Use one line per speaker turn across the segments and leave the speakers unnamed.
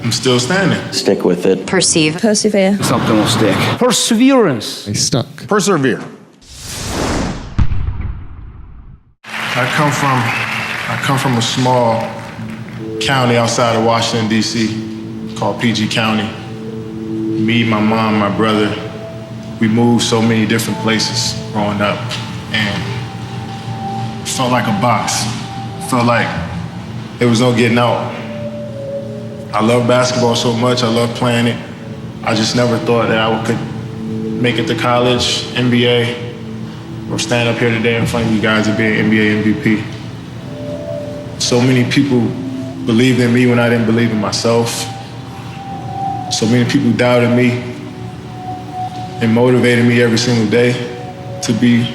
I'm still standing.
Stick with it.
Perceive.
Persevere.
Something will stick.
Perseverance.
They stuck.
Persevere.
I come from a small county outside of Washington, D.C., called PG County. Me, my mom, my brother, we moved so many different places growing up, and it felt like a box. It felt like there was no getting out. I love basketball so much, I love playing it. I just never thought that I could make it to college, NBA, or stand up here today in front of you guys and be an NBA MVP. So many people believed in me when I didn't believe in myself. So many people doubted me and motivated me every single day to be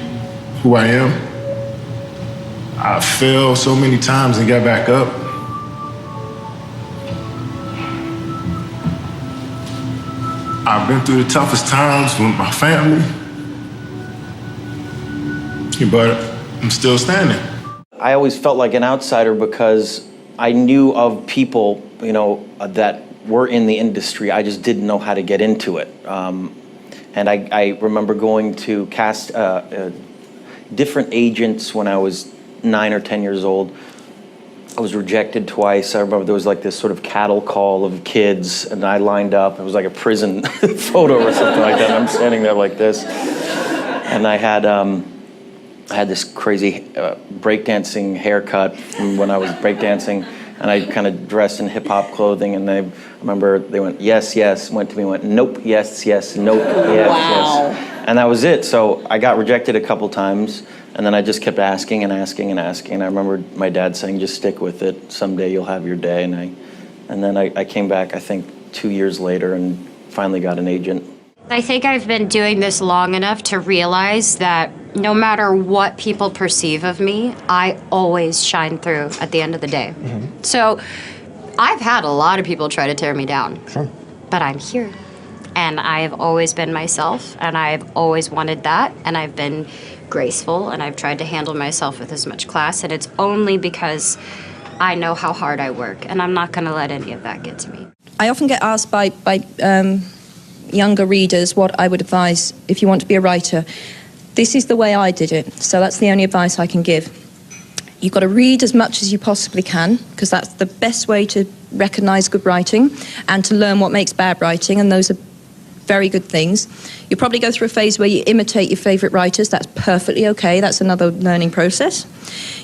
who I am. I failed so many times and got back up. I've been through the toughest times with my family, but I'm still standing.
I always felt like an outsider because I knew of people, that were in the industry. I just didn't know how to get into it. And I remember going to cast different agents when I was 9 or 10 years old. I was rejected twice. I remember there was like this sort of cattle call of kids, and I lined up. It was like a prison photo or something like that. And I'm standing there like this, and I had this crazy breakdancing haircut from when I was breakdancing, and I kind of dressed in hip hop clothing. And I remember they went yes, yes, went to me, went nope, yes, yes, nope, yes,
Wow.
yes, and that was it. So I got rejected a couple times. And then I just kept asking and asking and asking. And I remember my dad saying, just stick with it. Someday you'll have your day. And then I came back, I think, 2 years later and finally got an agent.
I think I've been doing this long enough to realize that no matter what people perceive of me, I always shine through at the end of the day. Mm-hmm. So I've had a lot of people try to tear me down. Sure. But I'm here. And I have always been myself, and I've always wanted that, and I've been graceful, and I've tried to handle myself with as much class, and it's only because I know how hard I work, and I'm not going to let any of that get to me.
I often get asked by younger readers what I would advise if you want to be a writer. This is the way I did it, so that's the only advice I can give. You've got to read as much as you possibly can, because that's the best way to recognise good writing and to learn what makes bad writing, and those are very good things. You'll probably go through a phase where you imitate your favourite writers. That's perfectly okay. That's another learning process.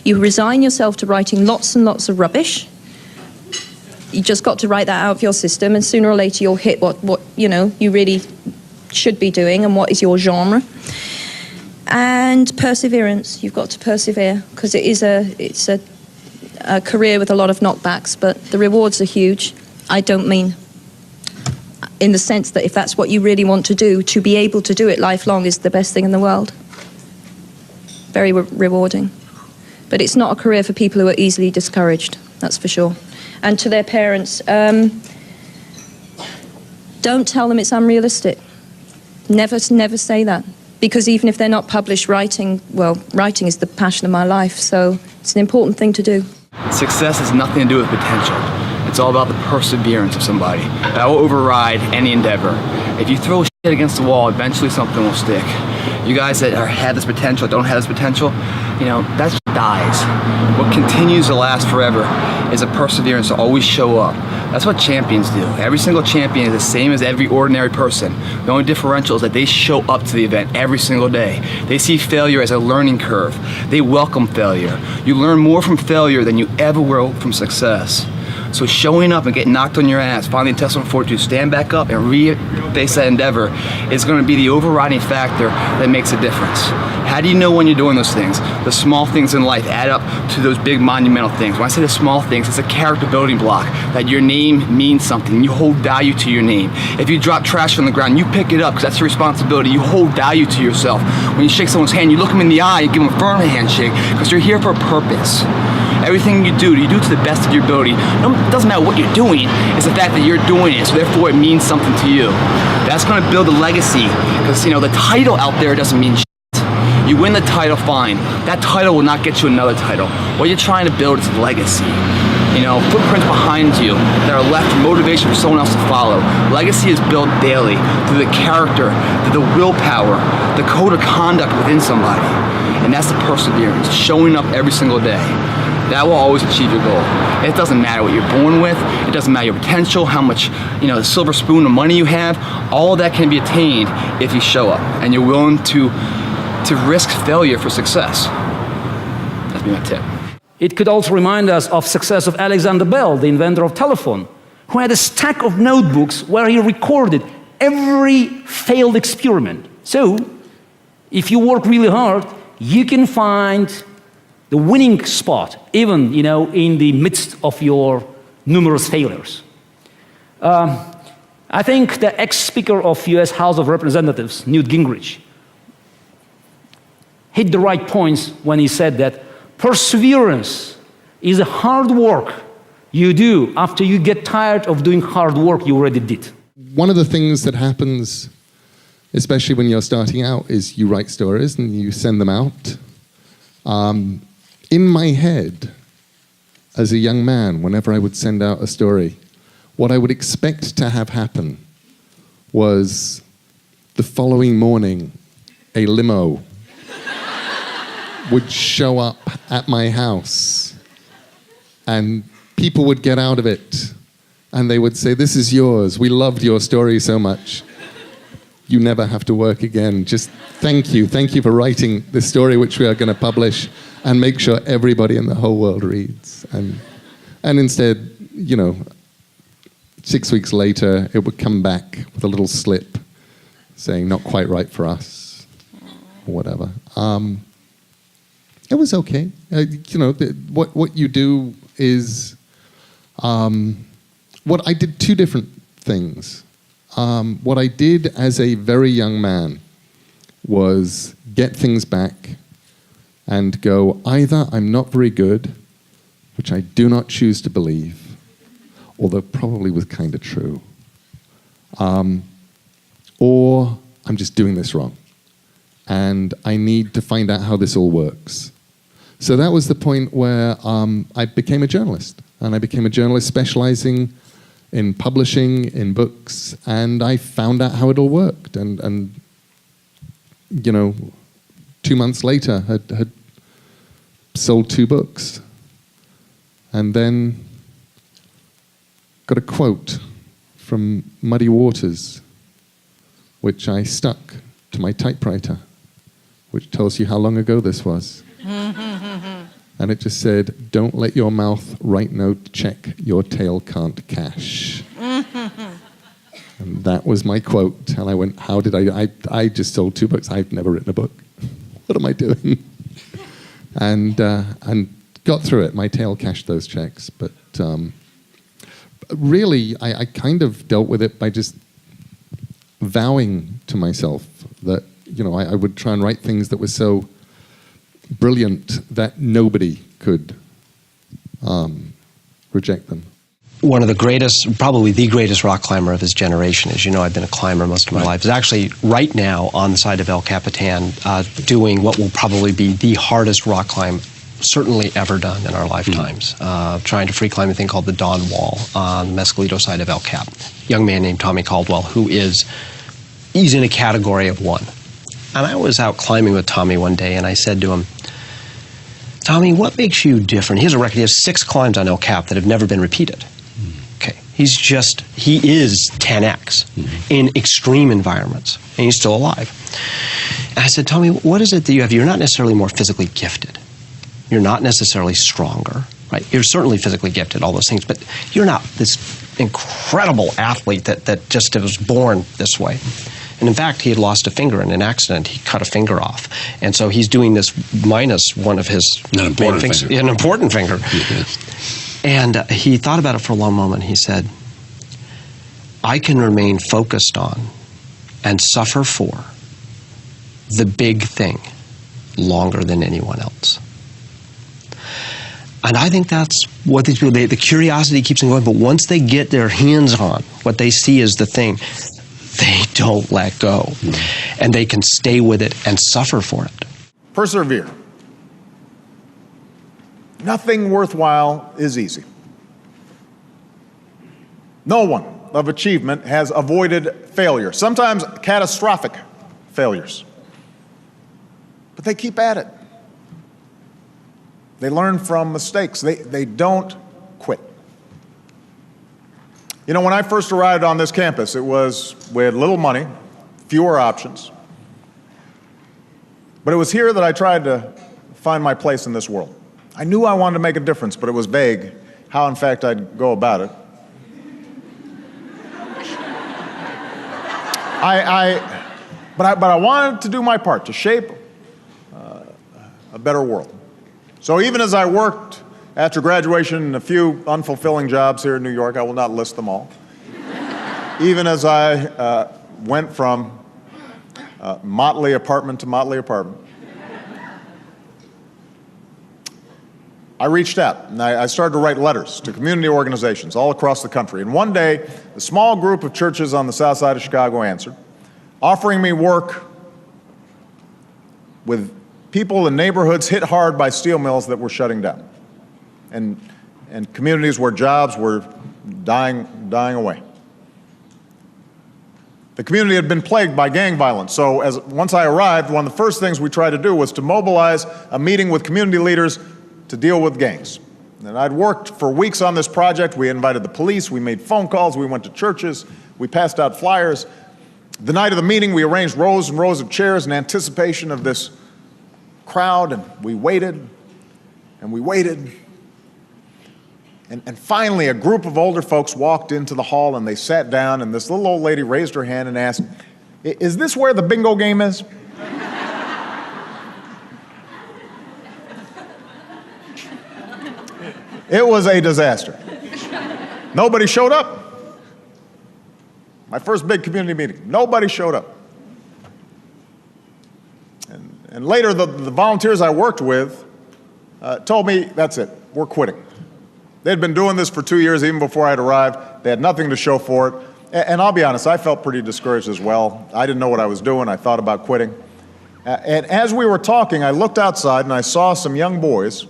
You resign yourself to writing lots and lots of rubbish. You just got to write that out of your system, and sooner or later you'll hit what you really should be doing and what is your genre. And perseverance. You've got to persevere, because it's a career with a lot of knockbacks, but the rewards are huge. I don't mean in the sense that if that's what you really want to do, to be able to do it lifelong is the best thing in the world. Very rewarding. But it's not a career for people who are easily discouraged, that's for sure. And to their parents, don't tell them it's unrealistic. Never say that. Because even if they're not published writing is the passion of my life, so it's an important thing to do.
Success has nothing to do with potential. It's all about the perseverance of somebody. That will override any endeavor. If you throw shit against the wall, eventually something will stick. You guys that have this potential, don't have this potential, that shit dies. What continues to last forever is a perseverance to always show up. That's what champions do. Every single champion is the same as every ordinary person. The only differential is that they show up to the event every single day. They see failure as a learning curve. They welcome failure. You learn more from failure than you ever will from success. So showing up and getting knocked on your ass, finding the intestinal fortitude, stand back up and re-face that endeavor is going to be the overriding factor that makes a difference. How do you know when you're doing those things? The small things in life add up to those big monumental things. When I say the small things, it's a character building block, that your name means something. You hold value to your name. If you drop trash on the ground, you pick it up because that's your responsibility. You hold value to yourself. When you shake someone's hand, you look them in the eye and give them a firm handshake because you're here for a purpose. Everything you do to the best of your ability. It doesn't matter what you're doing, it's the fact that you're doing it, so therefore it means something to you. That's going to build a legacy, because the title out there doesn't mean shit. You win the title, fine. That title will not get you another title. What you're trying to build is a legacy. footprints behind you that are left motivation for someone else to follow. Legacy is built daily through the character, through the willpower, the code of conduct within somebody. And that's the perseverance, showing up every single day. That will always achieve your goal. It doesn't matter what you're born with. It doesn't matter your potential, how much, the silver spoon of money you have. All of that can be attained if you show up and you're willing to risk failure for success. That'd be my tip.
It could also remind us of success of Alexander Bell, the inventor of telephone, who had a stack of notebooks where he recorded every failed experiment. So, if you work really hard, you can find the winning spot, even, in the midst of your numerous failures. I think the ex-Speaker of US House of Representatives, Newt Gingrich, hit the right points when he said that perseverance is a hard work you do after you get tired of doing hard work you already did.
One of the things that happens, especially when you're starting out, is you write stories and you send them out. In my head, as a young man, whenever I would send out a story, what I would expect to have happen was the following morning, a limo would show up at my house and people would get out of it and they would say, "This is yours. We loved your story so much. You never have to work again. Just thank you. Thank you for writing this story, which we are going to publish and make sure everybody in the whole world reads." And instead, 6 weeks later, it would come back with a little slip saying, "Not quite right for us," or whatever. It was okay. What you do is, what I did two different things. What I did as a very young man was get things back and go, either I'm not very good, which I do not choose to believe, although probably was kind of true, or I'm just doing this wrong, and I need to find out how this all works. So that was the point where I became a journalist, and I became a journalist specializing in publishing, in books, and I found out how it all worked, and 2 months later had sold 2 books, and then got a quote from Muddy Waters, which I stuck to my typewriter, which tells you how long ago this was. And it just said, "Don't let your mouth write note check your tail can't cash." And that was my quote. And I went, how did I just sold 2 books. I've never written a book. What am I doing? And got through it. My tail cashed those checks. But really, I kind of dealt with it by just vowing to myself that, I would try and write things that were so brilliant that nobody could reject them.
One of the greatest, probably the greatest rock climber of his generation, as you know, I've been a climber most of my life, is actually right now on the side of El Capitan doing what will probably be the hardest rock climb certainly ever done in our lifetimes, trying to free climb a thing called the Dawn Wall on the Mescalito side of El Cap. Young man named Tommy Caldwell, he's in a category of 1. And I was out climbing with Tommy one day, and I said to him, "Tommy, what makes you different?" He has a record. He has 6 climbs on El Cap that have never been repeated. Okay, he is 10x in extreme environments, and he's still alive. And I said, "Tommy, what is it that you have? You're not necessarily more physically gifted. You're not necessarily stronger, right? You're certainly physically gifted, all those things, but you're not this incredible athlete that just was born this way." And in fact, he had lost a finger in an accident. He cut a finger off. And so he's doing this minus one of his main fingers. An important finger. And he thought about it for a long moment. He said, "I can remain focused on and suffer for the big thing longer than anyone else." And I think that's what these people, the curiosity keeps them going, but once they get their hands on what they see as the thing, they don't let go. And they can stay with it and suffer for it.
Persevere. Nothing worthwhile is easy. No one of achievement has avoided failure, sometimes catastrophic failures. But they keep at it. They learn from mistakes. They don't quit. You know, when I first arrived on this campus, it was with little money, fewer options. But it was here that I tried to find my place in this world. I knew I wanted to make a difference, but it was vague how, in fact, I'd go about it. But I wanted to do my part, to shape a better world. So even as I worked after graduation in a few unfulfilling jobs here in New York, I will not list them all, even as I went from motley apartment to motley apartment, I reached out and I started to write letters to community organizations all across the country. And one day, a small group of churches on the south side of Chicago answered, offering me work with people in neighborhoods hit hard by steel mills that were shutting down, and communities where jobs were dying away. The community had been plagued by gang violence, so once I arrived, one of the first things we tried to do was to mobilize a meeting with community leaders to deal with gangs. And I'd worked for weeks on this project. We invited the police, we made phone calls, we went to churches, we passed out flyers. The night of the meeting, we arranged rows and rows of chairs in anticipation of this crowd, and we waited, and we waited. And finally, a group of older folks walked into the hall, and they sat down, and this little old lady raised her hand and asked, "Is this where the bingo game is?" It was a disaster. Nobody showed up. My first big community meeting, nobody showed up. And later, the volunteers I worked with told me, that's it, we're quitting. They'd been doing this for 2 years, even before I'd arrived. They had nothing to show for it. And I'll be honest, I felt pretty discouraged as well. I didn't know what I was doing. I thought about quitting. And as we were talking, I looked outside and I saw some young boys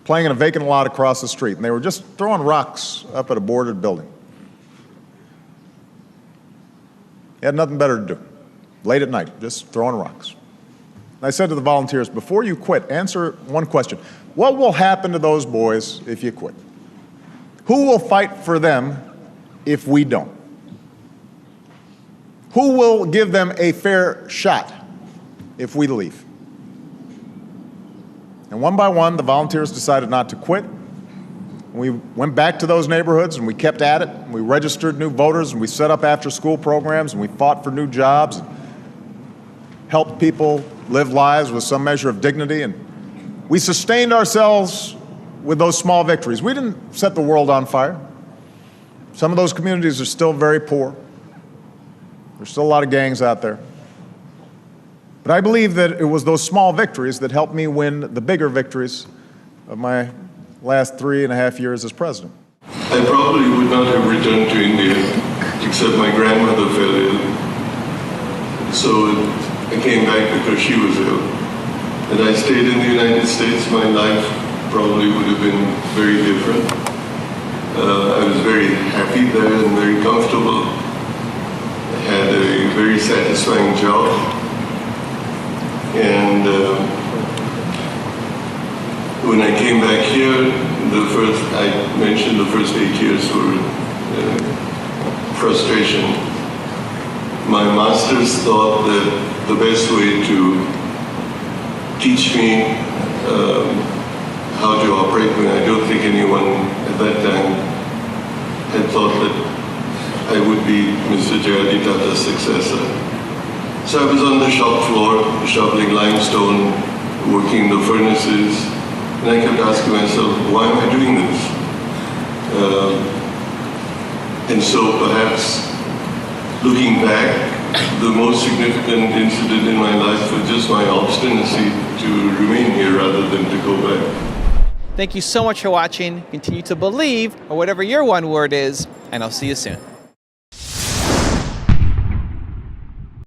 playing in a vacant lot across the street. And they were just throwing rocks up at a boarded building. They had nothing better to do. Late at night, just throwing rocks. And I said to the volunteers, before you quit, answer one question. What will happen to those boys if you quit? Who will fight for them if we don't? Who will give them a fair shot if we leave? And one by one, the volunteers decided not to quit. We went back to those neighborhoods and we kept at it. We registered new voters and we set up after-school programs and we fought for new jobs and helped people live lives with some measure of dignity. And we sustained ourselves with those small victories. We didn't set the world on fire. Some of those communities are still very poor. There's still a lot of gangs out there. But I believe that it was those small victories that helped me win the bigger victories of my last 3.5 years as president.
I probably would not have returned to India, except my grandmother fell ill. So I came back because she was ill. Had I stayed in the United States, my life probably would have been very different. I was very happy there and very comfortable. I had a very satisfying job. And when I came back here, I mentioned the first 8 years were frustration. My masters thought that the best way to teach me how to operate, when I don't think anyone at that time had thought that I would be Mr. J.R.D. Tata's successor. So I was on the shop floor, shoveling limestone, working the furnaces, and I kept asking myself, why am I doing this? And so perhaps, looking back, the most significant incident in my life was just my obstinacy to remain here rather than to go back.
Thank you so much for watching. Continue to believe, or whatever your one word is, and I'll see you soon.